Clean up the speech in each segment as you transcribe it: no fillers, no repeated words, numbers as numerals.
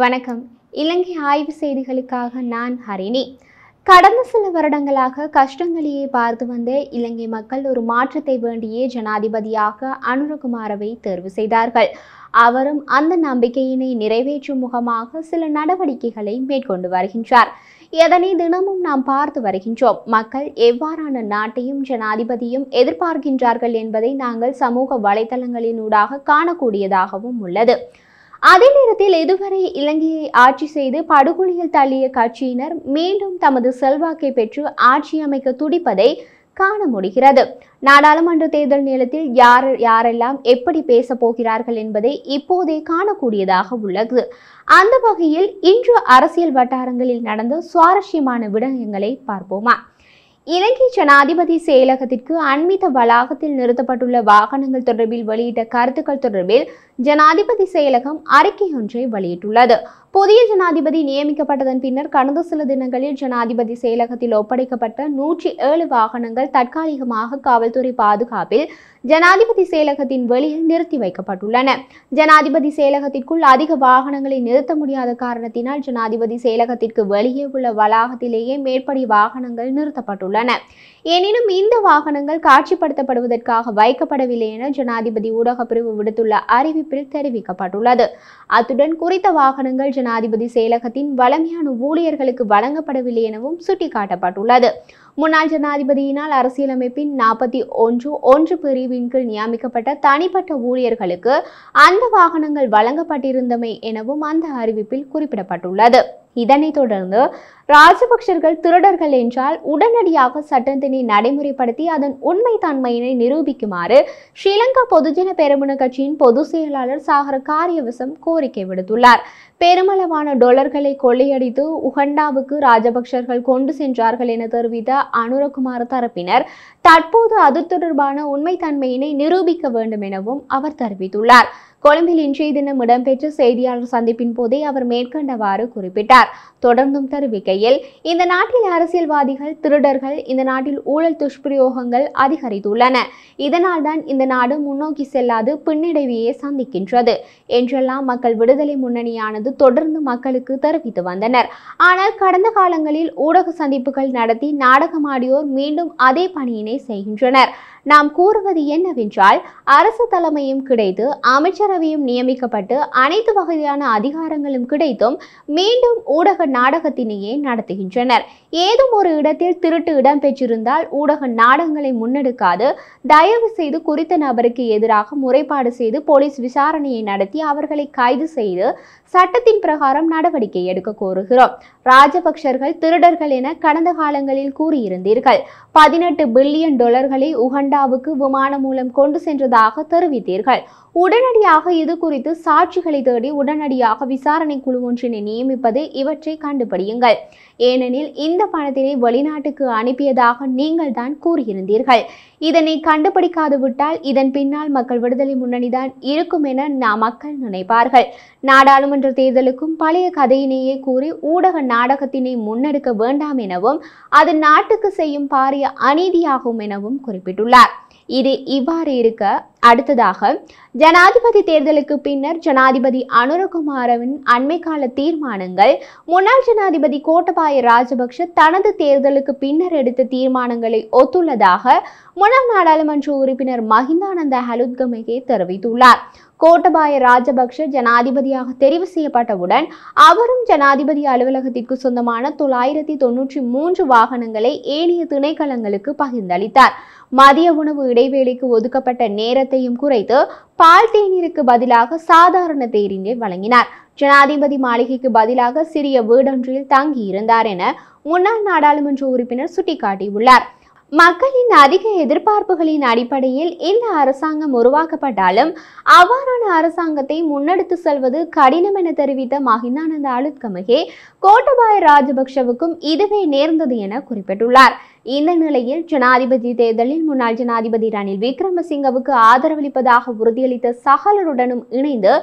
வணக்கம். இலங்கை ஆய்வு செய்திகளுக்காக நான் ஹரிணி. கடந்த சில வருடங்களாக கஷ்டங்களையே பார்த்து வந்த இலங்கை மக்கள் ஒரு மாற்றத்தை வேண்டியே ஜனாதிபதியாக அனுரகுமாரவை தேர்வு செய்தார்கள். அவரும் அந்த நம்பிக்கையினை நிறைவேற்றும் முகமாக சில நடவடிக்கைகளை மேற்கொண்டு வருகின்றார். எதனை தினமும் நாம் பார்த்து வருகின்றோம். மக்கள் எவ்வாறான நாட்டையும் ஜனாதிபதியும் எதிர்பார்க்கின்றார்கள் என்பதை நாங்கள் சமூக வலைதளங்களினூடாக காணக்கூடியதாகவும் உள்ளது. அதே நேரத்தில் இதுவரை இலங்கையை ஆட்சி செய்து படுகொலியில் தள்ளிய கட்சியினர் மீண்டும் தமது செல்வாக்கை பெற்று ஆட்சி அமைக்க துடிப்பதை காண முடிகிறது. நாடாளுமன்ற தேர்தல் நேரத்தில் யாரெல்லாம் எப்படி பேச போகிறார்கள் என்பதை இப்போதே காணக்கூடியதாக உள்ளது. அந்த வகையில் இன்று அரசியல் வட்டாரங்களில் நடந்த சுவாரஸ்யமான விடயங்களை பார்ப்போமா? இலங்கை ஜனாதிபதி செயலகத்திற்கு அண்மித்த வளாகத்தில் நிறுத்தப்பட்டுள்ள வாகனங்கள் தொடர்பில் வெளியிட்ட கருத்துக்கள் தொடர்பில் ஜனாதிபதி செயலகம் அறிக்கை ஒன்றை வெளியிட்டுள்ளது. புதிய ஜனாதிபதி நியமிக்கப்பட்டதன் பின்னர் கடந்த சில தினங்களில் ஜனாதிபதி செயலகத்தில் ஒப்படைக்கப்பட்ட 107 வாகனங்கள் தற்காலிகமாக காவல்துறை பாதுகாப்பில் ஜனாதிபதி செயலகத்தின் வெளியில் நிறுத்தி வைக்கப்பட்டுள்ளன. ஜனாதிபதி செயலகத்திற்குள் அதிக வாகனங்களை நிறுத்த முடியாத காரணத்தினால் ஜனாதிபதி செயலகத்திற்கு வெளியே உள்ள வளாகத்திலேயே மேற்படி வாகனங்கள் நிறுத்தப்பட்டுள்ளன. எனினும் இந்த வாகனங்கள் காட்சிப்படுத்தப்படுவதற்காக வைக்கப்படவில்லை என ஜனாதிபதி ஊடக பிரிவு விடுத்துள்ள அறிவிப்பில் தெரிவிக்கப்பட்டுள்ளது. அத்துடன் குறித்த வாகனங்கள் ஜனாதிபதி செயலகத்தின் வழமையான ஊழியர்களுக்கு வழங்கப்படவில்லை எனவும் சுட்டிக்காட்டப்பட்டுள்ளது. முன்னாள் ஜனாதிபதியினால் அரசியலமைப்பின் 41(1) பிரிவின் கீழ் நியமிக்கப்பட்ட தனிப்பட்ட ஊழியர்களுக்கு அந்த வாகனங்கள் வழங்கப்பட்டிருந்தமை எனவும் அந்த அறிவிப்பில் குறிப்பிடப்பட்டுள்ளது. இதனைத் தொடர்ந்து ராஜபக்சர்கள் திருடர்கள் என்றால் உடனடியாக சட்டத்தினை நடைமுறைப்படுத்தி அதன் உண்மை தன்மையினை நிரூபிக்குமாறு ஸ்ரீலங்கா பொதுஜன பெரமுன கட்சியின் பொதுச் செயலாளர் சாகர காரியவசம் கோரிக்கை விடுத்துள்ளார். பெருமளவான டொலர்களை கொள்ளையடித்து உகண்டாவுக்கு ராஜபக்சர்கள் கொண்டு சென்றார்கள் என தெரிவித்த அனுரகுமார தரப்பினர் தற்போது அது தொடர்பான உண்மை தன்மையினை நிரூபிக்க வேண்டும் எனவும் அவர் தெரிவித்துள்ளார். கொழும்பில் இன்றைய தினம் இடம்பெற்ற செய்தியாளர் சந்திப்பின் போதே அவர் மேற்கண்டவாறு குறிப்பிட்டார். தொடர்ந்தும் தெரிவிக்கையில், இந்த நாட்டில் அரசியல்வாதிகள் திருடர்கள், இந்த நாட்டில் ஊழல் துஷ்பிரயோகங்கள் அதிகரித்துள்ளன. இதனால் தான் இந்த நாடு முன்னோக்கி செல்லாது பின்னடைவையே சந்திக்கின்றது என்றெல்லாம் மக்கள் விடுதலை முன்னணியானது தொடர்ந்து மக்களுக்கு தெரிவித்து வந்தனர். ஆனால் கடந்த காலங்களில் ஊடக சந்திப்புகள் நடத்தி நாடகமாடியோர் மீண்டும் அதே பணியினை செய்கின்றனர். நாம் கூறுவது என்னவென்றால், அரசு தலைமையும் கிடைத்து அமைச்சரவையும் நியமிக்கப்பட்டு அனைத்து வகையான அதிகாரங்களும் கிடைத்தும் மீண்டும் ஊடக நாடகத்தினையே நடத்துகின்றனர். ஏதும் ஒரு இடத்தில் திருட்டு இடம்பெற்றிருந்தால் ஊடக நாடகங்களை முன்னெடுக்காது தயவு செய்து குறித்த நபருக்கு எதிராக முறைப்பாடு செய்து போலீஸ் விசாரணையை நடத்தி அவர்களை கைது செய்து சட்டத்தின் பிரகாரம் நடவடிக்கை எடுக்க கோருகிறோம். ராஜபக்சர்கள் திருடர்கள் என கடந்த காலங்களில் கூறியிருந்தீர்கள். 18 பில்லியன் டாலர்களை உகண்டாவுக்கு விமானம் மூலம் கொண்டு சென்றதாக தெரிவித்தீர்கள். உடனடியாக இது குறித்து சாட்சிகளை தேடி உடனடியாக விசாரணை குழு ஒன்றினை நியமிப்பது இவற்றை கண்டுபிடியுங்கள். ஏனெனில் இந்த பணத்தினை வெளிநாட்டுக்கு அனுப்பியதாக நீங்கள் தான் கூறியிருந்தீர்கள். இதனை கண்டுபிடிக்காது விட்டால் இதன் பின்னால் மக்கள் விடுதலை முன்னணிதான் இருக்கும் என மக்கள் நினைப்பார்கள். நாடாளுமன்ற தேர்தலுக்கும் பழைய கதையினையே கூறி ஊடக நாடகத்தினை முன்னெடுக்க வேண்டாம் எனவும் அது நாட்டுக்கு செய்யும் பாரிய அநீதியாகும் எனவும் குறிப்பிட்டுள்ளார். இது இவ்வாறு இருக்க, அடுத்ததாக ஜனாதிபதி தேர்தலுக்கு பின்னர் ஜனாதிபதி அனுரகுமாரவின் அண்மை கால தீர்மானங்கள் முன்னாள் ஜனாதிபதி கோட்டபாய ராஜபக்ஷ தனது தேர்தலுக்கு பின்னர் எடுத்த தீர்மானங்களை ஒத்துள்ளதாக முன்னாள் நாடாளுமன்ற உறுப்பினர் மஹிந்தானந்த ஹலுத்கமகே தெரிவித்துள்ளார். கோட்டபாய ராஜபக்ஷ ஜனாதிபதியாக தெரிவு செய்யப்பட்டவுடன் அவரும் ஜனாதிபதி அலுவலகத்திற்கு சொந்தமான 993 வாகனங்களை ஏனைய திணைக்களங்களுக்கு பகிர்ந்தளித்தார். மதிய உணவு இடைவேளைக்கு ஒதுக்கப்பட்ட நேரத்தையும் குறைத்து பால் தேநீருக்கு பதிலாக சாதாரண தேநீரை வழங்கினார். ஜனாதிபதி மாளிகைக்கு பதிலாக சிறிய வீடொன்றில் தங்கியிருந்தார் என முன்னாள் நாடாளுமன்ற உறுப்பினர் சுட்டிக்காட்டியுள்ளார். மக்களின் அதிக எதிர்பார்ப்புகளின் அடிப்படையில் இந்த அரசாங்கம் உருவாக்கப்பட்டாலும் அவ்வாறான அரசாங்கத்தை முன்னெடுத்து செல்வது கடினம் என தெரிவித்த மஹிந்தானந்த ஹலுத்கமகே கோட்டபாய ராஜபக்ஷவுக்கும் இதுவே நேர்ந்தது என குறிப்பிட்டுள்ளார். இந்த நிலையில் ஜனாதிபதி தேர்தலில் முன்னாள் ஜனாதிபதி ரணில் விக்ரமசிங்கவுக்கு ஆதரவளிப்பதாக உறுதியளித்த சகலருடனும் இணைந்து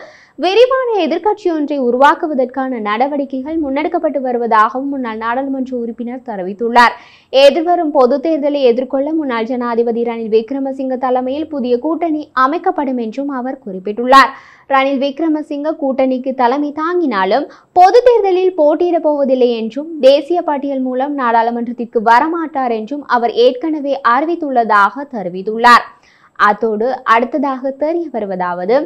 விரிவான எதிர்க்கட்சி ஒன்றை உருவாக்குவதற்கான நடவடிக்கைகள் முன்னெடுக்கப்பட்டு வருவதாகவும் முன்னாள் நாடாளுமன்ற உறுப்பினர் தெரிவித்துள்ளார். எதிர்வரும் பொது தேர்தலை எதிர்கொள்ள முன்னாள் ஜனாதிபதி ரணில் விக்ரமசிங்க தலைமையில் புதிய கூட்டணி அமைக்கப்படும் என்றும் அவர் குறிப்பிட்டுள்ளார். ரணில் விக்ரமசிங்க கூட்டணிக்கு தலைமை தாங்கினாலும் பொது தேர்தலில் போட்டியிடப் போவதில்லை என்றும் தேசிய பட்டியல் மூலம் நாடாளுமன்றத்திற்கு வரமாட்டார் என்றும் அவர் ஏற்கனவே அறிவித்துள்ளதாக தெரிவித்துள்ளார். அத்தோடு அடுத்ததாக தெரிய வருவதாவது,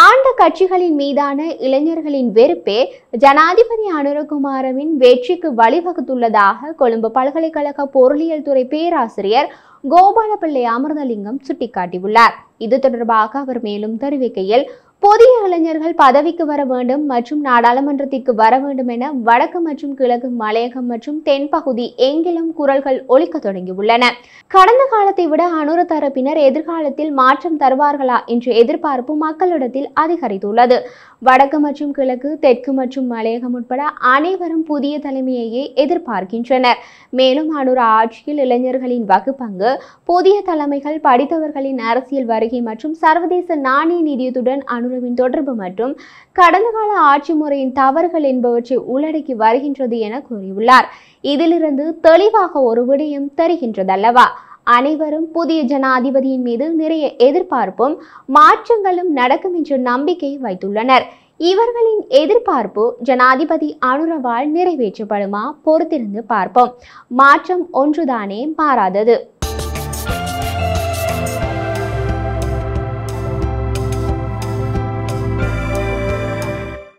ஆண்ட கட்சிகளின் மீதான இளைஞர்களின் வெறுப்பே ஜனாதிபதி அனுரகுமாரவின் வெற்றிக்கு வழிவகுத்துள்ளதாக கொழும்பு பல்கலைக்கழக பொருளியல் துறை பேராசிரியர் கோபாலபிள்ளை அமிர்தலிங்கம் சுட்டிக்காட்டியுள்ளார். இது தொடர்பாக அவர் மேலும் தெரிவிக்கையில், புதிய இளைஞர்கள் பதவிக்கு வர வேண்டும் மற்றும் நாடாளுமன்றத்திற்கு வர வேண்டும் என வடக்கு மற்றும் கிழக்கு மலையகம் மற்றும் தென்பகுதி எங்கிலும் குரல்கள் ஒலிக்க தொடங்கியுள்ளன. கடந்த காலத்தை விட அனுர தரப்பினர் எதிர்காலத்தில் மாற்றம் தருவார்களா என்ற எதிர்பார்ப்பு மக்களிடத்தில் அதிகரித்துள்ளது. வடக்கு மற்றும் கிழக்கு, தெற்கு மற்றும் மலையகம் உட்பட அனைவரும் புதிய தலைமையையே எதிர்பார்க்கின்றனர். மேலும் அனுர ஆட்சியில் இளைஞர்களின் வகுப்பங்கு, புதிய தலைமைகள், படித்தவர்களின் அரசியல் வருகை மற்றும் சர்வதேச நாணய நிதியத்துடன் அனுரவின் தொடர்பு மற்றும் கடந்த கால ஆட்சி முறையின் தவறுகள் என்பவற்றை உள்ளடக்கி வருகின்றது என கூறியுள்ளார். இதிலிருந்து தெளிவாக ஒரு விடயம் தெரிகின்றதல்லவா, அனைவரும் புதிய ஜனாதிபதியின் மீது நிறைய எதிர்பார்ப்பும் மாற்றங்களும் நடக்கும் என்ற நம்பிக்கை வைத்துள்ளனர். இவர்களின் எதிர்பார்ப்பு ஜனாதிபதி அனுரவால் நிறைவேற்றப்படுமா? பொறுத்திருந்து பார்ப்போம். மாற்றம் ஒன்றுதானே மாறாதது.